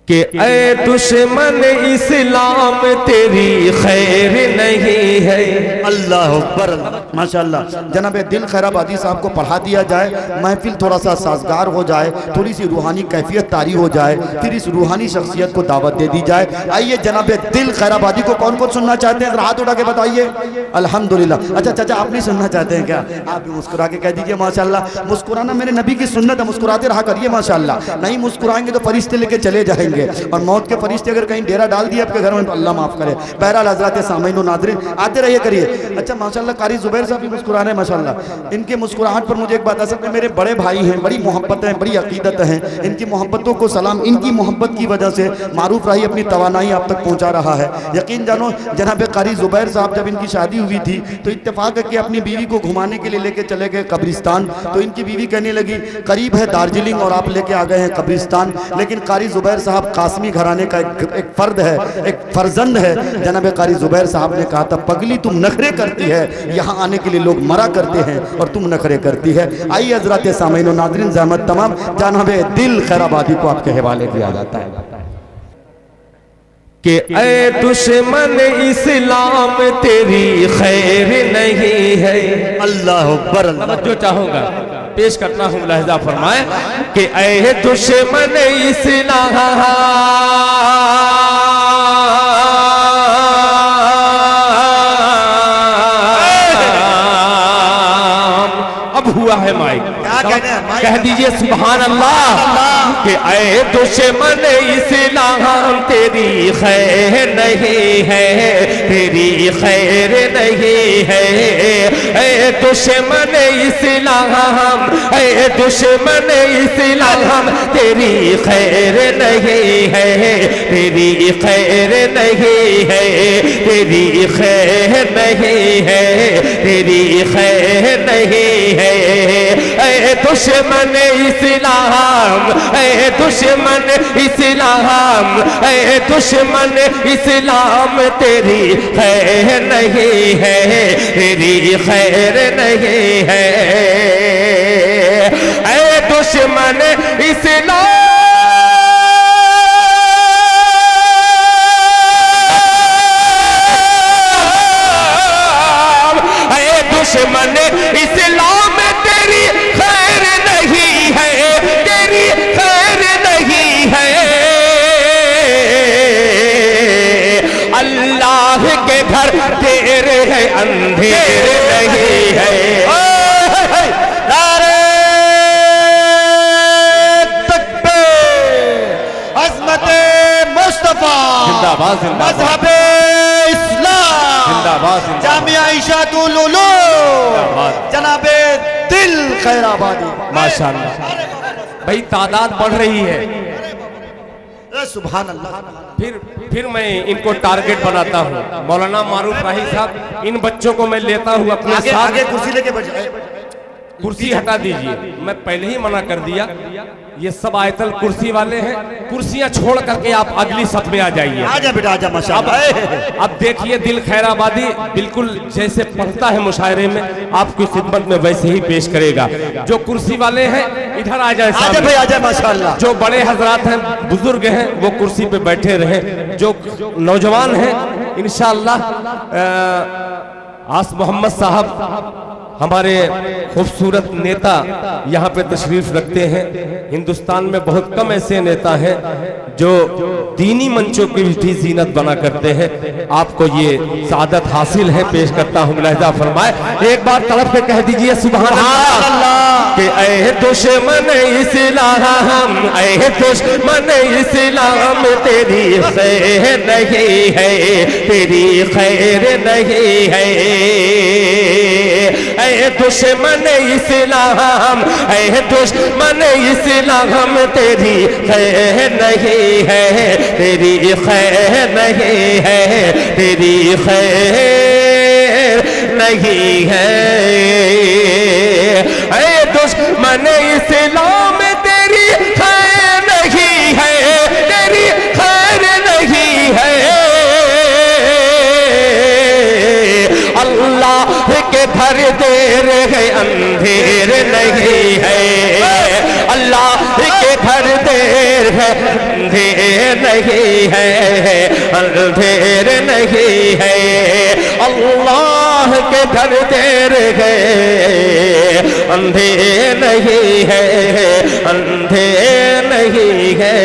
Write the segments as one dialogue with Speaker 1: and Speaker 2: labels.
Speaker 1: कि ऐ दुश्मन इस्लाम तेरी खैर नहीं है।
Speaker 2: अल्लाह अकबर, माशाअल्लाह। जनाब दिल खैराबादी साहब को पढ़ा दिया जाए, महफिल थोड़ा सा साजगार हो जाए, थोड़ी सी रूहानी कैफियत तारी हो जाए, फिर इस रूहानी शख्सियत को दावत दे दी जाए। आइए जनाब दिल खैराबादी को कौन कौन सुनना चाहते हैं, हाथ उठा के बताइए। अल्हम्दुलिल्लाह। अच्छा चाचा, आप नहीं सुनना चाहते हैं क्या? आप भी मुस्कुरा के कह दीजिए माशाअल्लाह। मुस्कुराना मेरे नबी की सुन्नत है, मुस्कुराते रहा करिए माशाअल्लाह। नहीं मुस्कुराएंगे तो फरिश्ते लेके चले जाएंगे, और मौत के फरिश्ते अगर कहीं डेरा डाल दिए आपके घर में तो अल्लाह माफ करे। बहरहाल हज़रात सामईन व नाज़रीन आते रहिए करिए। अच्छा माशाअल्लाह, कारी जुबैर साहब भी मुस्कुरा रहे हैं माशाअल्लाह। इनके मुस्कुराहट पर मुझे एक बात, असल में मेरे बड़े भाई हैं, बड़ी मोहब्बत है, बड़ी अकीदत है। इनकी मोहब्बतों को सलाम, इनकी मोहब्बत की वजह से मारूफ राही अपनी तवानाई आप तक पहुँचा रहा है। यकीन जानो जनाब कारी जुबैर साहब जब इनकी शादी हुई थी तो इत्तेफाक है कि अपनी बीवी को घुमाने के लिए लेके चले गए कब्रिस्तान। तो इनकी बीवी कहने लगी करीब है दार्जिलिंग और आप लेके आ गए हैं कब्रिस्तान। लेकिन कारी जुबैर साहब कासमी घराने का एक फर्द है, एक फर्जंद है। जनाब कारी जुबैर साहब ने कहा था पगली तुम नखरे करती है, यहाँ आने के लिए लोग मरा करते हैं और तुम नखरे करती है। आइए हज़रात सामईन व नाज़रीन, ज़हमत तमाम जनाब दिल खैराबादी को आपके हवाले किया जाता है
Speaker 1: कि ऐ दुश्मन इस्लाम तेरी खैर नहीं है।
Speaker 2: अल्लाह अकबर।
Speaker 1: जो चाहूंगा पेश करता हूँ, लहजा फरमाए कि ऐ दुश्मन इस्लाम अब हुआ है माइक, कह दीजिए सुभान अल्लाह कि ऐ दुश्मन इस्लाम तेरी खैर नहीं है, तेरी खैर नहीं है। ऐ दुश्मन इस्लाम, ऐ दुश्मन इस्लाम तेरी खैर नहीं है, तेरी खैर नहीं है, तेरी खैर नहीं है, तेरी खैर नहीं है। ऐ दुश्मन इस्लाम, ऐ दुश्मन इस्लाम, ऐ दुश्मन इस्लाम तेरी खैर नहीं है, तेरी खैर नहीं है। ऐ दुश्मन इस्लाम, ऐ दुश्मन इस्लाम तेरी खैर नहीं है, तेरी खैर नहीं है। अल्लाह के घर तेरे है, अंधेरे नहीं है।
Speaker 2: नारे तकबीर, अज़मते मुस्तफा
Speaker 1: जिंदाबाद, जिंदाबाद,
Speaker 2: मज़हबे इस्लाम
Speaker 1: जिंदाबाद,
Speaker 2: जामिया इशातुल उलूम जनाबे दिल खैराबादी।
Speaker 1: माशाअल्लाह भाई, तादाद बढ़ रही है।
Speaker 2: सुभान अल्लाह।
Speaker 1: फिर मैं इनको टारगेट बनाता हूँ। मौलाना मारूफ राही साहब, इन बच्चों को मैं लेता हूँ अपने
Speaker 2: आगे,
Speaker 1: साथ।
Speaker 2: आगे कुर्सी लेके बैठ जाए।
Speaker 1: कुर्सी हटा दीजिए, मैं पहले ही मना कर दिया। ये सब आयतल कुर्सी वाले हैं, कुर्सियां छोड़ करके आप अगली सफ में आ जाइए।
Speaker 2: आजा बेटा आजा, माशाअल्लाह।
Speaker 1: अब देखिए दिल खैराबादी बिल्कुल जैसे पढ़ता है मुशायरे में, आपकी खिदमत में वैसे ही पेश करेगा। जो कुर्सी वाले हैं इधर आ जाए,
Speaker 2: आजा भाई आजा, माशाअल्लाह।
Speaker 1: जो बड़े हजरात हैं, बुजुर्ग हैं, वो कुर्सी पे बैठे रहे। जो नौजवान हैं इंशाअल्लाह, आस मोहम्मद साहब हमारे खूबसूरत नेता यहाँ पे तशरीफ रखते हैं। हिंदुस्तान में बहुत कम ऐसे नेता हैं जो दीनी मंचों की भी जीनत बना करते हैं। आपको ये सादत हासिल है। पेश करता हूँ, लहजा फरमाए, एक बार तड़प के कह दीजिए सुभान अल्लाह कि ऐ दुश्मन इस्लाम, ऐ दुश्मन इस्लाम तेरी खैर नहीं है, तेरी खैर नहीं है। ऐ दुश्मन इस्लाम, ऐ दुश्मन इस्लाम तेरी खैर नहीं है, तेरी खैर नहीं है, तेरी खैर नहीं है। ऐ दुश्मन इस्लाम तेरी खैर नहीं है, तेरी खैर नहीं है। अल्लाह के घर देर है, अंधेर नहीं है। अल्लाह के घर देर है, अंधेर नहीं है, अंधेर नहीं है, अल्लाह के घर देर है, अंधेर नहीं है, अंधेर नहीं है।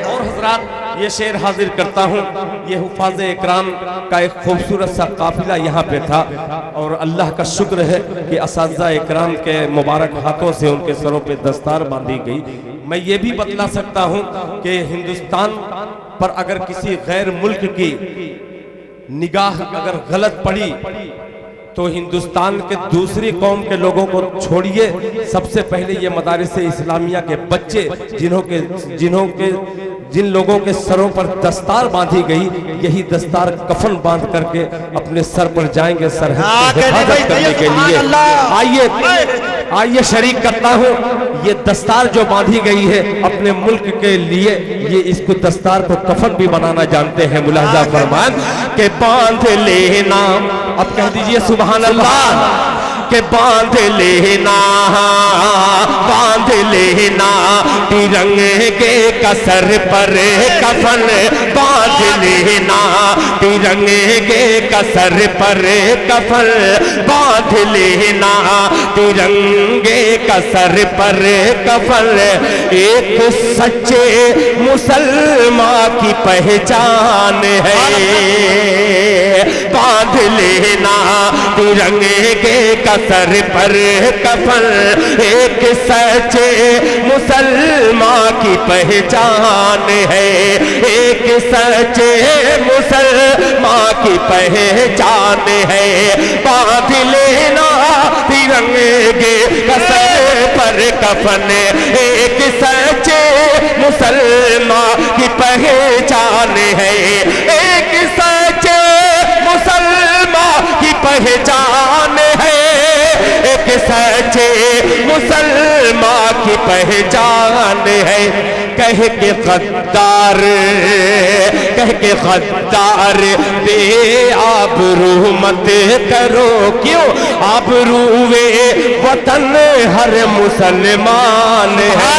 Speaker 1: और हजरात ये शेर हाजिर करता हूँ, ये हुफाज इकराम का एक खूबसूरत सा काफिला यहाँ पे था और अल्लाह का शुक्र है कि असातिज़ा इकराम के मुबारक हाथों से उनके सरों पे दस्तार बांधी गई। मैं ये भी बतला सकता हूँ कि हिंदुस्तान पर अगर किसी गैर मुल्क की निगाह अगर गलत पड़ी तो हिंदुस्तान के दूसरी कौम के लोगों को छोड़िए, सबसे पहले ये मदारिस इस्लामिया के बच्चे जिन लोगों के सरों पर दस्तार बांधी गई, यही दस्तार कफन बांध करके अपने सर पर जाएंगे सरहद की हिफाजत करने के लिए। आइए शरीक करता हूँ, ये दस्तार जो बांधी गई है अपने मुल्क के लिए, ये इसको दस्तार को कफन भी बनाना जानते हैं। मुलाहिजा फरमान के बांध लेना, अब कह दीजिए सुभान अल्लाह, के बांध लेना, बांध लेना तिरंगे के कसर पर कफन, बांध लेना तिरंगे के कसर पर कफन, बांध लेना तिरंगे कसर पर कफन, एक सच्चे मुसलमान की पहचान है, बांध लेना तिरंगे के कसर पर कफन, एक सच्चे मुसलमान की पहचान है, एक सच्चे मुसलमान की पहचान है, बांध लेना तिरंगे के कसर पर कफन, एक सच्चे मुसलमान की पहचान है, एक सच्चे मुसलमान की पहचान है, एक सच्चे मुसलमान की पहचान है। कह के गद्दार, कह के गद्दार बे आबरू मत करो, क्यों आबरूए वतन हर मुसलमान है,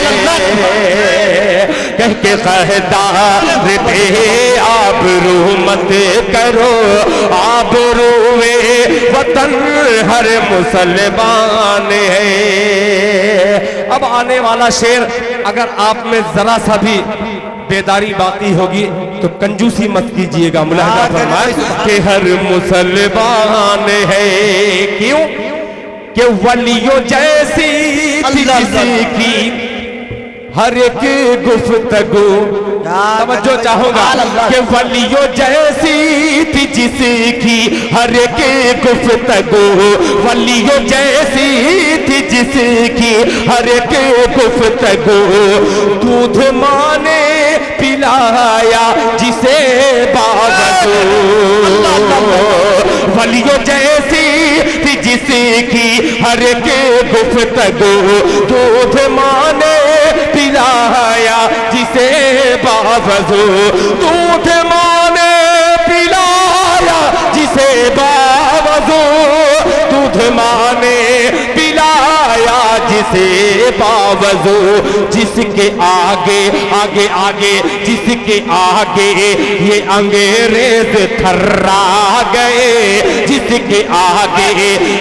Speaker 1: कह के गद्दार बे आबरू मत करो, आबरूए वतन हर मुसलमान है। अब आने वाला शेर अगर आप में जरा सा भी बेदारी बाकी होगी तो कंजूसी मत कीजिएगा। मुलाहिजा फरमाए कि हर मुसलमान है, क्यों कि वलियों जैसी किसी की हर एक गुफ्तगू, तवज्जो चाहूंगा कि वलियों जैसी थी जिसकी हर एक गुफ्तगू, वलियों जैसी थी जिसकी हर एक गुफ्तगू, दूध माने पिलाया जिसे बावजू, वलियों जैसी थी जिसकी हर एक गुफ्तगू, दूध माने पिलाया जिसे बावजू, दूध माने पिलाया जिसे बावजू, दूध माने पिलाया जिसे बावजू, जिसके आगे आगे आगे जिसके आगे ये अंग्रेज थर्रा गए, जिसके आगे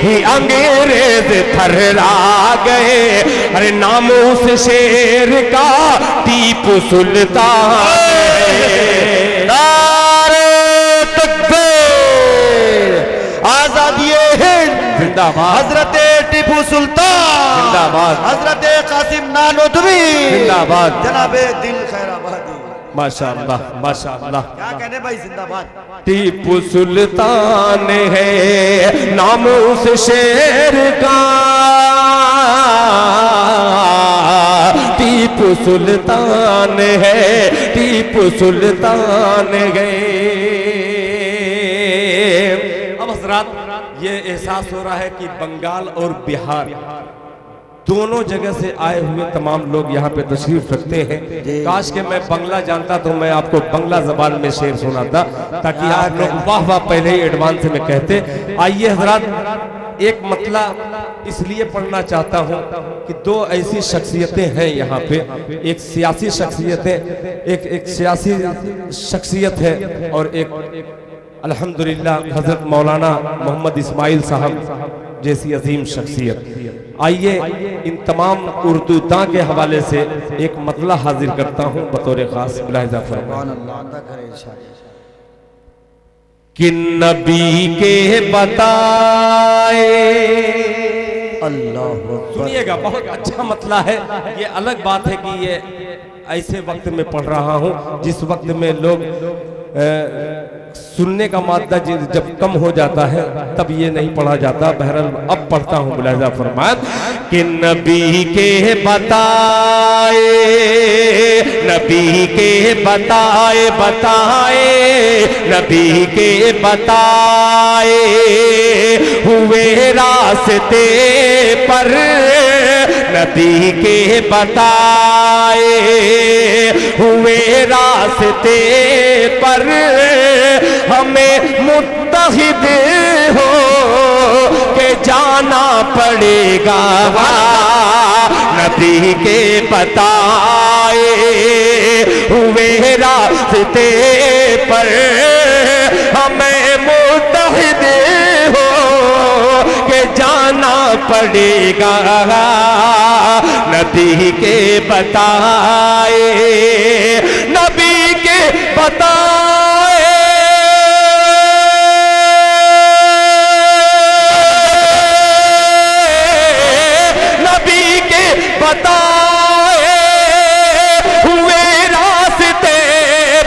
Speaker 1: ये अंग्रेज थर्रा गए, अरे नाम उस शेर का टीपू सुल्तान, नारे तकबीर, आजादी हिंद जिंदाबाद, हजरत टीपू सुल्तान जिंदाबाद, हजरत कासिम नानोतवी जिंदाबाद, जनाबे दिल खैराबादी, माशाअल्लाह माशाअल्लाह। क्या कहने भाई, जिंदाबाद। टीपू सुल्तान है नाम उस शेर का, टीपू सुल्तान है, टीपू सुल्तान गए। अब हज़रात ये एहसास हो रहा है कि बंगाल और बिहार दोनों जगह से आए हुए तमाम लोग यहाँ पे तशरीफ रखते हैं। काश के मैं बंगला जानता तो मैं आपको बंगला जबान में शेर सुनाता ताकि आप लोग वाह वाह पहले ही एडवांस में कहते। आइए हजरात एक मतला इसलिए पढ़ना चाहता हूँ कि दो ऐसी शख्सियतें हैं यहाँ पे, एक सियासी शख्सियत है और एक अल्हम्दुलिल्लाह हजरत मौलाना मोहम्मद इस्माइल साहब जैसी अजीम शख्सियत। आइए इन तमाम उर्दूदां के हवाले से एक मतला हाजिर करता हूँ बतौर खास मुलाहिजा फरमाएं कि नबी के बताए
Speaker 2: अल्लाह
Speaker 1: सुनिएगा, बहुत अच्छा मतला है। ये अलग बात है कि ये ऐसे वक्त में पढ़ रहा हूँ जिस वक्त में लोग सुनने का मादा जब कम हो जाता है तब ये नहीं पढ़ा जाता। बहरहाल अब पढ़ता हूँ, मुलाहिजा फरमाएं कि नबी के बताए, नबी के बताए बताए, नबी के बताए हुए रास्ते पर, नबी के बताए हुए रास्ते पर हमें मुत्तहिद हो के जाना पड़ेगा। नबी के बताए हुए रास्ते पर हमें मुत्तहिद हो के जाना पड़ेगा। नबी के बताए, नबी के बताए, नबी के बताए हुए रास्ते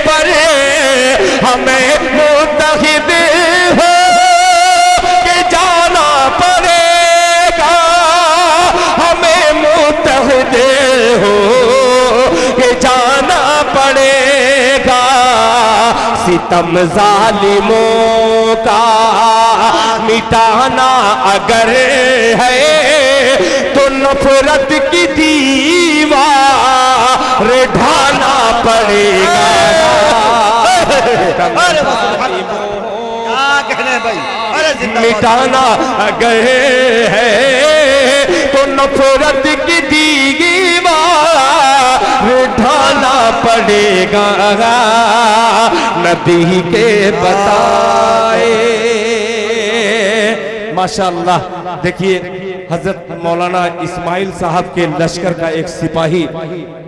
Speaker 1: पर हमें मुत्तहिद हो के जाना पड़ेगा। हमें मुत्तहिद हो के जाना पड़ेगा। सितम जालिमों का मिटाना अगर है तो नफरत की दीवार ढाना पड़ेगा।
Speaker 2: क्या कहने भाई,
Speaker 1: मिटाना अगर है तो नफरत की दीवार ढाना पड़ेगा। नबी के बताए। माशाअल्लाह, देखिए हजरत मौलाना इस्माइल साहब के लश्कर का एक सिपाही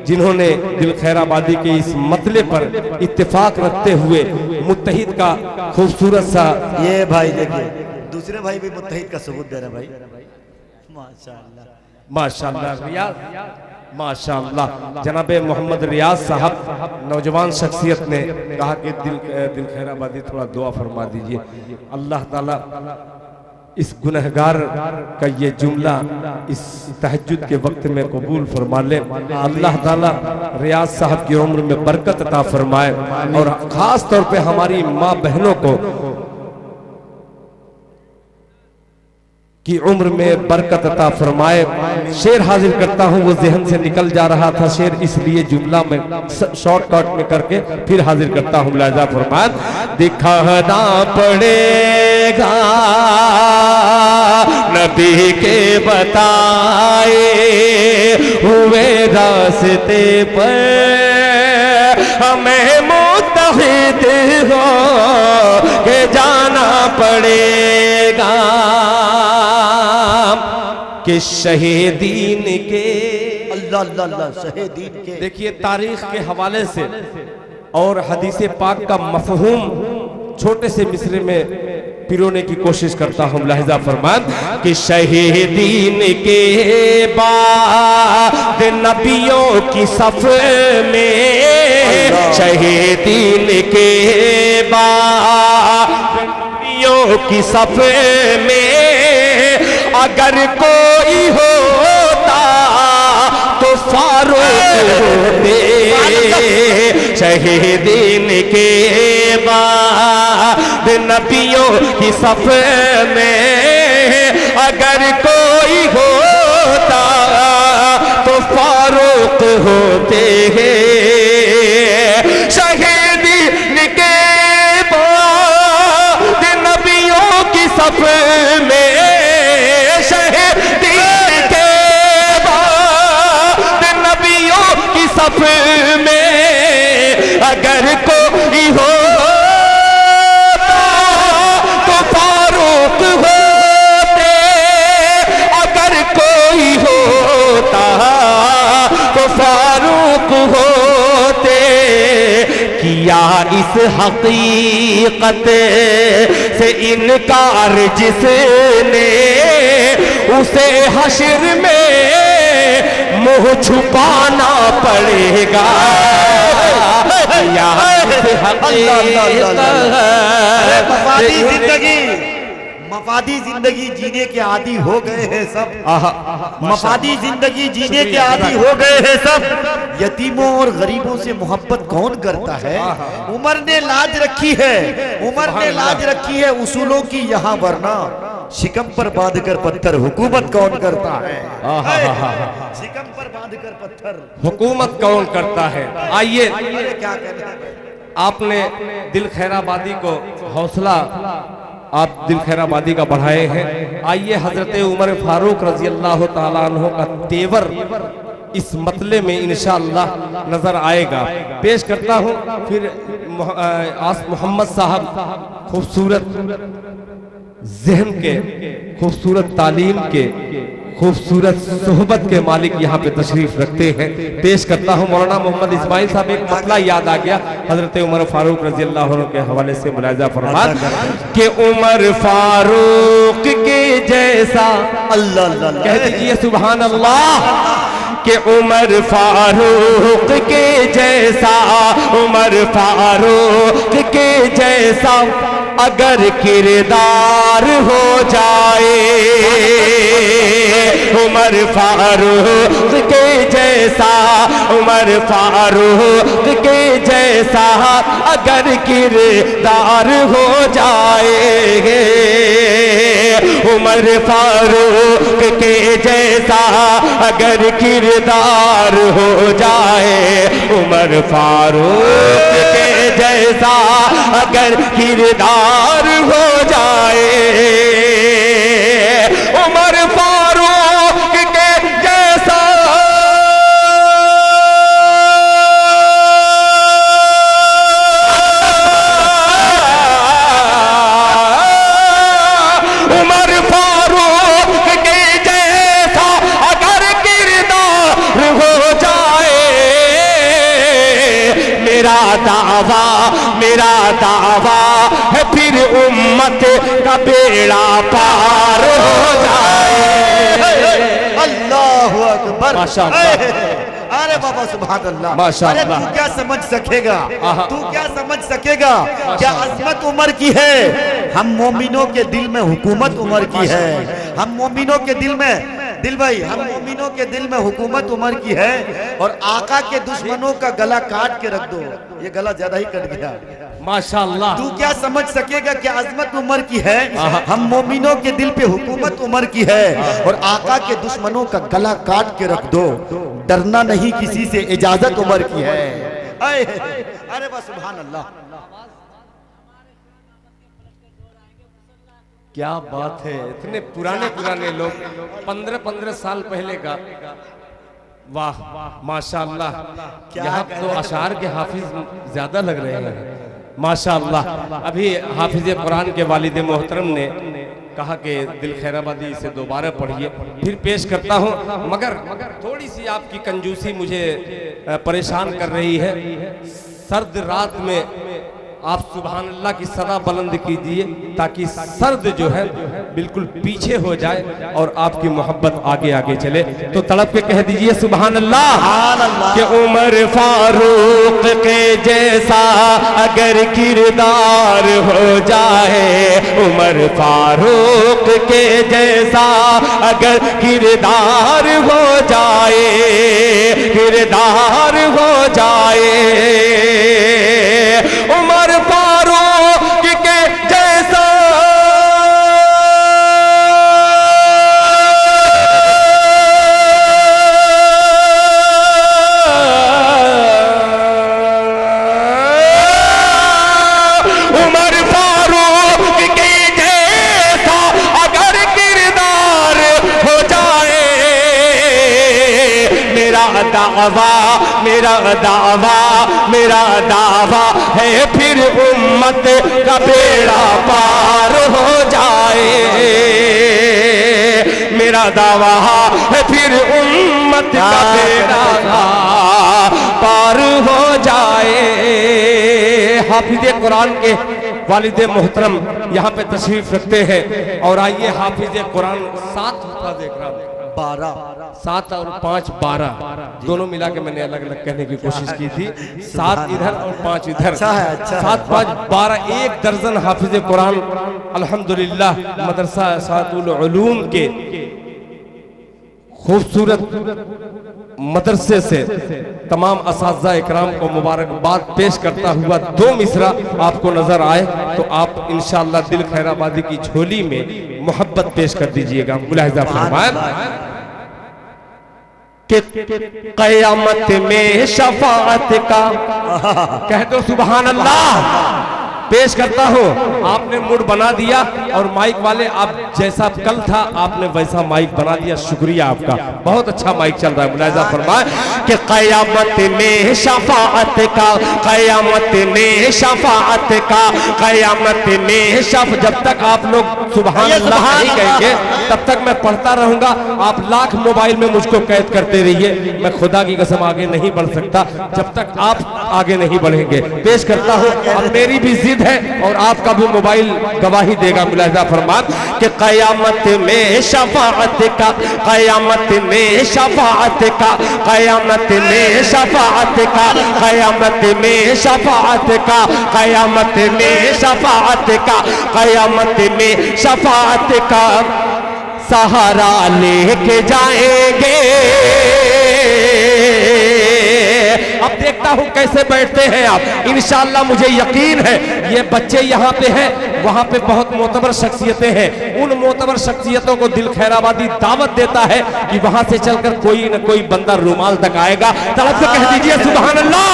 Speaker 1: जिन्होंने दिल खैराबादी के इस मतले पर इत्तेफाक रखते हुए मुत्तहिद का खूबसूरत सा,
Speaker 2: ये भाई देखिए दूसरे भाई भी मुत्तहिद का सबूत दे रहे भाई। माशाअल्लाह
Speaker 1: माशाअल्लाह रियाज, माशाअल्लाह जनाबे मोहम्मद रियाज साहब नौजवान शख्सियत ने कहा कि दिल खैराबादी थोड़ा दुआ फरमा दीजिए। अल्लाह ताला इस गुनहगार का ये जुमला इस तहज्जुद के वक्त में कबूल फरमा ले। अल्लाह ताला रियाज साहब की उम्र में बरकत अता फरमाए और खास तौर पे हमारी माँ बहनों को की उम्र में बरकत अता फरमाए। शेर हाजिर करता हूँ, वो जहन से निकल जा रहा था शेर, इसलिए जुमला में शॉर्टकट में करके फिर हाजिर करता हूँ। मुलाहिजा फरमाए, दिखाना पड़ेगा नबी के बताए हुए रास्ते पर हमें मुत्तहिद हो के जाना पड़ेगा। कि शहीदीन के,
Speaker 2: अल्लाह अल्लाह अल्लाह, शहीदीन के।
Speaker 1: देखिए तारीख के हवाले से और हदीस पाक का मफहूम छोटे से मिसरे में पिरोने की कोशिश करता हूँ। मुलाहिजा फरमान कि शहीदीन के बाद नबियों की सफ में, शहीदीन के बाद नबियों की सफ में अगर कोई होता तो फारूक होते। शहीदीन के बाद नबियों की सफ में अगर कोई होता तो फारूक होते हैं। शहीदीन के बाद नबियों की सफ में फारूक होते, किया इस हकीकत से इनकार जिसने, उसे हश्र में मुंह छुपाना पड़ेगा। किया इस हकीकत
Speaker 2: मफादी जिंदगी जीने के आदी हो गए हैं सब। मफादी जिंदगी जीने के आदी हो गए हैं सब। यतीमों और गरीबों से मोहब्बत कौन करता है? उमर ने लाज रखी है, उमर ने लाज रखी है उसूलों की यहाँ, वरना शिकम पर बांधकर पत्थर हुकूमत कौन करता है? शिकम पर बांधकर पत्थर
Speaker 1: हुकूमत कौन करता है? आइए,
Speaker 2: क्या कहना है?
Speaker 1: आपने दिल खैराबादी को हौसला, आप दिल खैराबादी का बढ़ाए हैं। आइए, हजरत उमर फारूक रजी अल्लाह तआला अन्हु का तेवर इस मतले में इंशाअल्लाह नजर आएगा। पेश करता हूं, फिर आस मोहम्मद साहब खूबसूरत जहन के, खूबसूरत तालीम के, खूबसूरत सोहबत के मालिक यहाँ पे तशरीफ रखते हैं। पेश करता हूँ मौलाना मोहम्मद इस्माइल साहब। एक मतला याद आ गया, हजरत उमर फारूक रजी अल्लाह अन्हु के हवाले से मुलाजा फरमात कि उमर फारूक के जैसा, अल्लाह अल्लाह कह दीजिए सुभान अल्लाह, कि उमर फारूक के जैसा, उमर फारूक के जैसा अगर किरदार हो जाए, उमर फारूक के जैसा, उमर फारूक के जैसा अगर किरदार हो जाए, उमर फारूक के जैसा अगर किरदार हो जाए, उमर फारूक के जैसा अगर किरदार हो जाए, उमर फारूक के जैसा उमर फारूक के जैसा अगर किरदार हो जाए, मेरा दावा, मेरा दावा है फिर उम्मत का बेड़ा पार हो जाए।
Speaker 2: अल्लाहु अकबर,
Speaker 1: माशाअल्लाह।
Speaker 2: अरे बाबा सुभान अल्लाह।
Speaker 1: माशाअल्लाह।
Speaker 2: अरे तू क्या समझ सकेगा, तू क्या समझ सकेगा? क्या अजमत उमर की है? हम मोमिनों के दिल में हुकूमत उमर की है। हम मोमिनों के दिल में, दिल भाई, हम मोमिनों के दिल में हुकूमत उमर की है। और आका के दुश्मनों का गला काट के रख दो। ये गला ज्यादा ही कट गया।
Speaker 1: माशाअल्लाह।
Speaker 2: तू क्या समझ सकेगा कि अजमत उमर की है? हम मोमिनों के दिल पे हुकूमत उमर की है। और आका के दुश्मनों का गला काट के रख दो। डरना नहीं किसी से, इजाजत उमर की है। अरे बस सुभान अल्लाह।
Speaker 1: क्या बात है, इतने पुराने पुराने लोग, 15-15 साल पहले का। वाह माशाअल्लाह। यहाँ तो अशार के हाफिज ज्यादा लग रहे हैं माशाअल्लाह। अभी हाफिज कुरान के वालिद मोहतरम ने कहा कि दिल खैराबादी से दोबारा पढ़िए, फिर पेश करता हूँ। मगर थोड़ी सी आपकी कंजूसी मुझे परेशान कर रही है। सर्द रात में आप सुभान अल्लाह की सदा बुलंद कीजिए, ताकि सर्द जो है बिल्कुल पीछे हो जाए और आपकी मोहब्बत आगे आगे चले। तो तड़प के कह दीजिए सुभान अल्लाह। कि उमर फारूक के जैसा अगर किरदार हो जाए, उमर फारूक के जैसा अगर किरदार हो जाए, किरदार हो जाए, उमर फारूक के जैसा उमर फारूक के जैसा अगर किरदार हो जाए, मेरा दावा, मेरा दावा, मेरा दावा है फिर उम्मत का बेड़ा पार हो जाए, मेरा दावा है फिर उम्मत का बेड़ा हाफिज कुरान के वालिद मोहतरम यहाँ पे तशरीफ रखते हैं। और आइए हाफिज कुरान 7 हुफा देख रहा हूँ, 7 और 5 12 दोनों मिला के मैंने अलग अलग कहने की कोशिश की थी। 7 इधर और 5 इधर, 7 5 12 1 दर्जन हाफिज कुरान अल्हम्दुलिल्लाह मदरसा सातुल उलूम के खूबसूरत मदरसे से तमाम असातिज़ा इकराम को मुबारकबाद पेश करता हुआ 2 मिसरा आपको नजर आए तो आप इंशाअल्लाह दिल खैराबादी की झोली में मोहब्बत पेश कर दीजिएगा। मुलाहिज़ा फरमाएं कि क़यामत में शफाअत का कह दो सुभान अल्लाह पेश करता हूँ। आपने मूड बना दिया और माइक वाले आप जैसा कल था आपने वैसा माइक बना दिया, शुक्रिया आपका, बहुत अच्छा माइक चल रहा है। मुलाहिज़ा फरमाए कि क़यामत में शफाअत का, क़यामत में शफाअत का, क़यामत में जब तक आप लोग सुभान अल्लाह नहीं कहेंगे तब तक मैं पढ़ता रहूंगा। आप लाख मोबाइल में मुझको कैद करते रहिए, मैं खुदा की कसम आगे नहीं बढ़ सकता जब तक आप आगे नहीं बढ़ेंगे। पेश करता हूँ, अब मेरी भी जिद है और आपका भी मोबाइल गवाही देगा। मुलाहिज़ा फरमा कि क़यामत में शफाअत का, क़यामत में शफाअत का, क़यामत में शफाअत का, क़यामत में शफाअत का, क़यामत में शफाअत का, क़यामत में शफाअत का सहारा लेके जाएंगे। अब देखता हूं कैसे बैठते हैं आप। इंशाअल्लाह मुझे यकीन है ये बच्चे यहाँ पे हैं, वहाँ पे बहुत मोतबर शख्सियतें हैं। उन मोतबर शख्सियतों को दिल खैराबादी दावत देता है कि वहाँ से चलकर कोई न कोई बंदा रुमाल तक आएगा। तड़प से कह दीजिए सुभान अल्लाह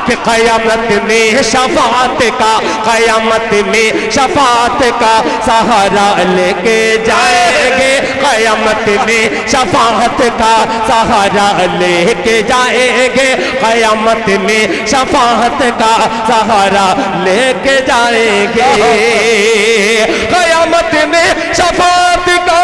Speaker 1: कि क़यामत में शफाअत का, क़यामत में शफाअत का सहारा लेके जाएंगे। क़यामत में शफाअत का सहारा लेके जाएंगे। क़यामत में शफाअत का सहारा लेके जाएंगे। क़यामत में शफाअत का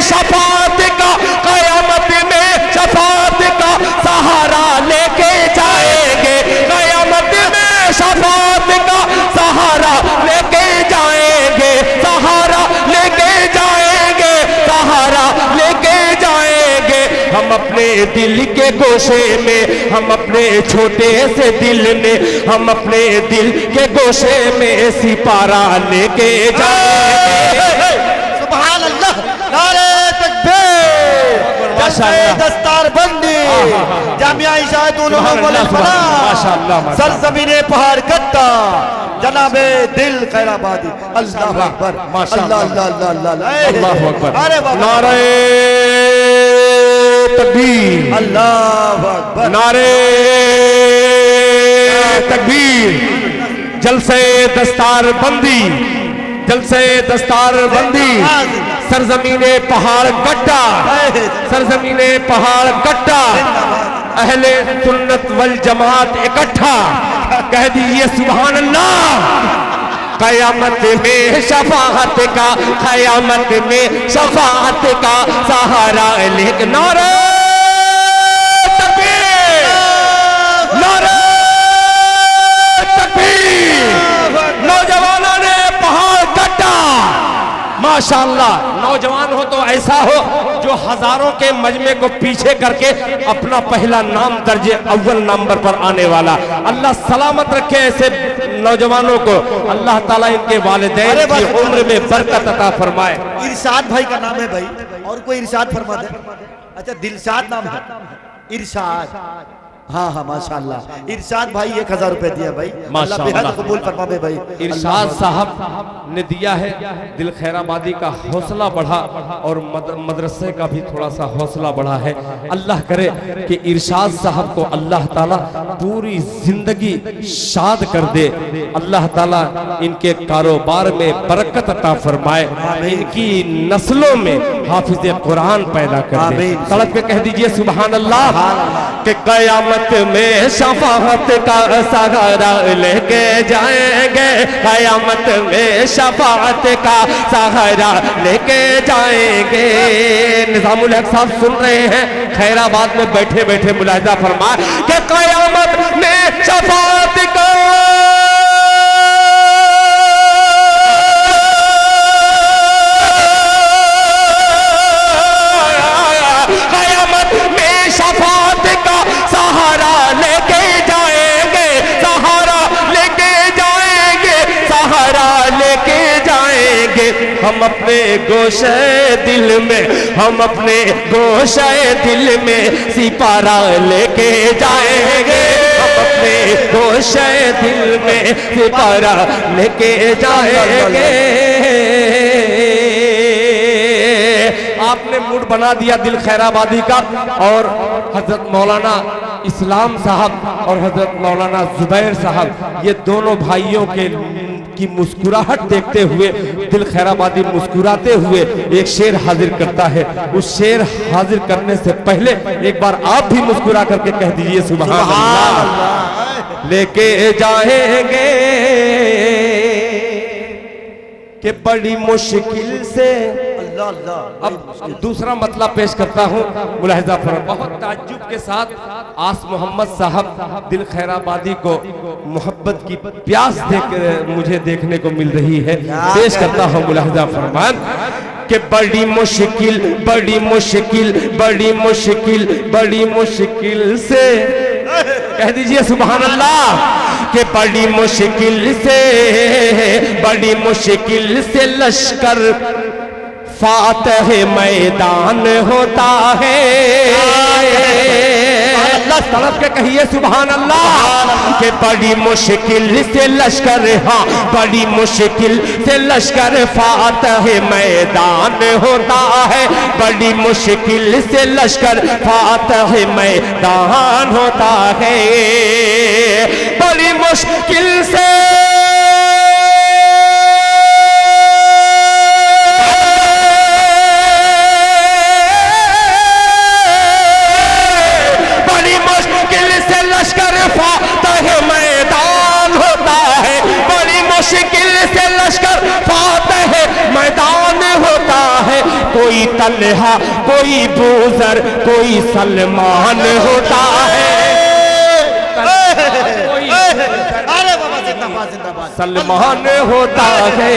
Speaker 1: शफाअत का, क़यामत में शफाअत का सहारा लेके जाएंगे। क़यामत में शफाअत का सहारा लेके जाएंगे, सहारा लेके जाएंगे, सहारा लेके जाएंगे। हम अपने दिल के गोशे में, हम अपने छोटे से दिल में, हम अपने दिल के गोशे में सिपारा लेके जाएंगे।
Speaker 2: सुभान अल्लाह, नारे तकबीर, दस्तार बंदी, जामिया इशाअतुल उलूम वल फलाह, सरजमीने पहाड़ कट्टा, जनाबे दिल खैराबादी। अल्लाहु अकबर, माशाअल्लाह, अल्लाह अल्लाह, अल्लाहु अकबर, अरे नारे तकबीर, अल्लाहु अकबर, नारे तकबीर। जलसे दस्तार बंदी, जलसे दस्तार बंदी, सरजमीने पहाड़ गड्ढा, सरजमीने पहाड़ गड्ढा, अहले सुन्नत वल जमात इकट्ठा, कह दीजिए सुभान अल्लाह। क़यामत में शफाअत का, क़यामत में शफाअत का सहारा लेके नारे तकबीर, नारे तकबीर। नौजवानों ने पहाड़ गड्ढा, माशाअल्लाह। नौजवान हो तो ऐसा हो जो हजारों के मजमे को पीछे करके अपना पहला नाम दर्जे अव्वल नंबर पर आने वाला। अल्लाह सलामत रखे ऐसे नौजवानों को। अल्लाह ताला इनके वालिदैन की उम्र में बरकत अता फरमाए। इरशाद भाई का नाम है भाई, और कोई इरशाद फरमा दे। अच्छा, दिलशाद नाम है, इरशाद। हाँ हाँ माशाअल्लाह। इरशाद भाई 1000 रुपए दिया भाई, अल्लाह बेहद कबूल फरमावे भाई।
Speaker 1: इरशाद साहब ने दिया है, दिल खैराबादी का हौसला बढ़ा और मदरसे का भी थोड़ा सा हौसला बढ़ा है। अल्लाह करे कि इरशाद साहब को अल्लाह ताला पूरी जिंदगी शाद कर दे। अल्लाह ताला इनके कारोबार में बरकत अता फरमाए, इनकी नस्लों में हाफिज कुरान पैदा कर दे। तड़प के कह दीजिए सुभान अल्लाह कि क़यामत कयामत में शफाअत का सहारा लेके जाएंगे, कयामत में शफाअत का सहारा लेके जाएंगे। निजामुल हक साहब सुन रहे हैं, खैराबाद में बैठे बैठे मुलाहिजा फरमाए कि कयामत में शफाअत का हम अपने गोशे दिल में, हम अपने गोशे दिल में सिपारा लेके जाएंगे, हम अपने गोशे दिल में सिपारा लेके जाएंगे। आपने मूड बना दिया दिल खैराबादी का। और हजरत मौलाना इस्लाम साहब और हजरत मौलाना जुबैर साहब, ये दोनों भाइयों के की मुस्कुराहट देखते हुए दिल खैराबादी मुस्कुराते हुए एक शेर हाजिर करता है। उस शेर हाजिर करने से पहले एक बार आप भी मुस्कुरा करके कह दीजिए सुभान अल्लाह। लेके जाएंगे कि बड़ी मुश्किल से। अब दूसरा मतलब पेश करता हूँ, मुलाहिजा फरमाइए। बहुत ताज्जुब के साथ आस मोहम्मद साहब दिल खैराबादी को मोहब्बत की प्यास मुझे देखने को मिल रही है। पेश करता हूँ, मुलाहिजा फरमाइए कि बड़ी मुश्किल, बड़ी मुश्किल, बड़ी मुश्किल, बड़ी मुश्किल से। कह दीजिए सुभान अल्लाह कि बड़ी मुश्किल से, बड़ी मुश्किल से लश्कर फातह मैदान होता है। अल्लाह तड़प के कहिए सुभान अल्लाह कि बड़ी मुश्किल से लश्कर, हाँ बड़ी मुश्किल से लश्कर फातह मैदान होता है, बड़ी मुश्किल से लश्कर फातह मैदान होता है। बड़ी मुश्किल से कोई तलहा, कोई बूजर, कोई सलमान होता है। सलमान होता है,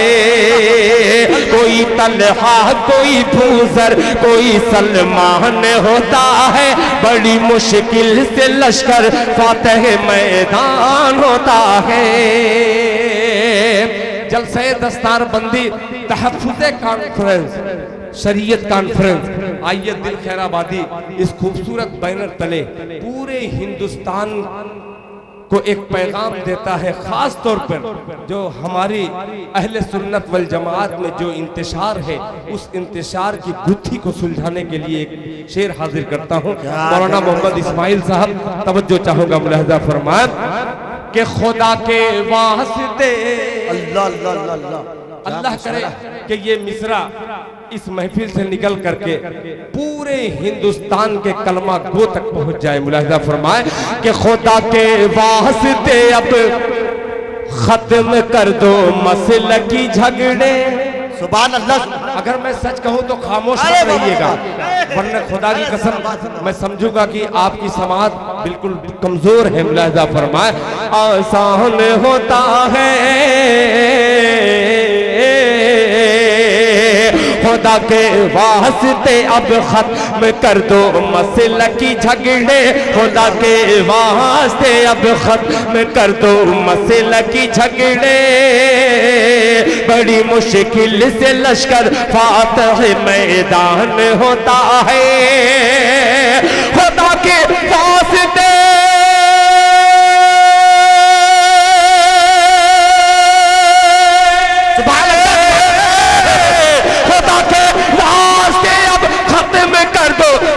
Speaker 1: कोई तलहा, कोई बूजर, कोई सलमान होता है। बड़ी मुश्किल से लश्कर फातह मैदान होता है। जलसे दस्तार बंदी तहफ्फुज़े कॉन्फ्रेंस, शरीयत कॉन्फ्रेंस। आइए दिल खैराबादी इस खूबसूरत बैनर तले पूरे हिंदुस्तान को एक पैगाम देता है, खास तौर पर जो हमारी अहले सुन्नत वल जमात में जो इंतशार है, उस इंतशार की गुत्थी को सुलझाने के लिए एक शेर हाजिर करता हूँ। मौलाना मोहम्मद इस्माइल साहब तवज्जो चाहूंगा, मुलाहिजा फरमाएं कि खुदा के वास्ते अल्लाह अल्लाह अल्लाह अल्लाह करे कि ये मिसरा इस महफिल से निकल करके पूरे हिंदुस्तान के कलमा गो तक पहुंच जाए। मुलाहिजा फरमाए कि खुदा के वास्ते अब खत्म कर दो मसले की झगड़े।
Speaker 2: सुभान अल्लाह।
Speaker 1: अगर मैं सच कहूं तो खामोश मत रहिएगा, वरना खुदा की कसम मैं समझूंगा कि आपकी समाज बिल्कुल कमजोर है। मुलाहिजा फरमाए आसान होता है खुदा के वास्ते अब खत्म कर दो मसले की झगड़े। खुदा के वास्ते अब खत्म कर दो मसले की झगड़े। बड़ी मुश्किल से लश्कर फातह मैदान होता है। खुदा के वास्ते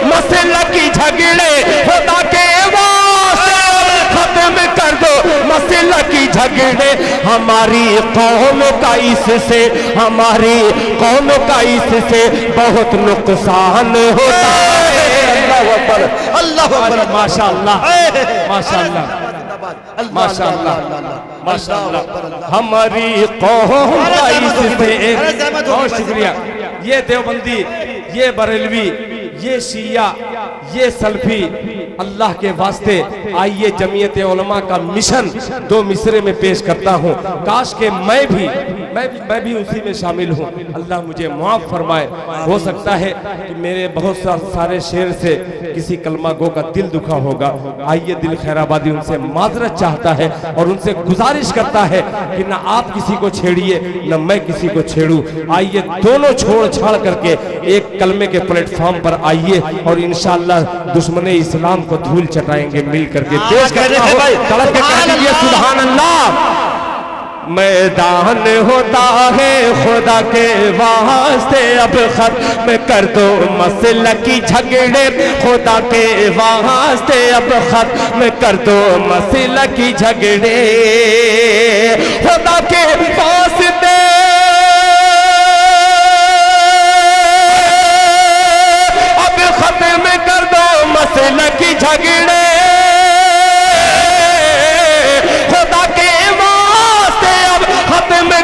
Speaker 1: मसले की झगड़े। खुदा के वास्ते खत्म कर दो मसले की झगड़े। हमारी कौम का इससे, हमारी कौम का इससे बहुत नुकसान होता है।
Speaker 2: अल्लाह अकबर, अल्लाह अकबर,
Speaker 1: माशाअल्लाह माशाअल्लाह माशाअल्लाह माशाअल्लाह। हमारी कौम का इससे बहुत शुक्रिया। ये देवबंदी, ये बरेलवी, ये शिया, ये सल्फी, अल्लाह के वास्ते आइए जमीयत उलमा का मिशन दो मिसरे में पेश करता हूँ। काश के मैं भी उसी में शामिल हूँ। अल्लाह मुझे माफ फरमाए। हो सकता है कि मेरे बहुत सारे शेर से किसी कलमा गो का दिल दुखा होगा। आइए दिल खैराबादी उनसे माजरत चाहता है और उनसे गुजारिश करता है कि ना आप किसी को छेड़िए ना मैं किसी को छेड़ूं। आइए दोनों छोड़ छाड़ करके एक कलमे के प्लेटफॉर्म पर आइए और इंशाअल्लाह दुश्मने इस्लाम को धूल चटाएंगे मिल करके। पेश करना हो तड़प के कह दीजिए सुभान अल्लाह। मैदान होता है खुदा के वास्ते अब खत्म कर दो मसला की झगड़े, खुदा के वास्ते अब खत्म कर दो मसला की झगड़े, खुदा के वास्ते अब खत्म कर दो मसला की झगड़े,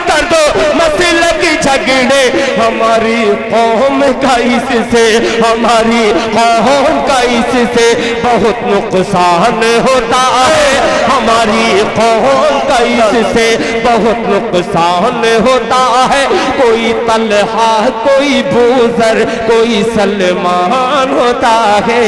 Speaker 1: कर दो मसले की झगड़े। हमारी कौम का इससे, हमारी कौम का इससे बहुत नुकसान होता है, हमारी कौम का इससे बहुत नुकसान होता है। कोई तलहा, कोई बूजर, कोई सलमान होता है।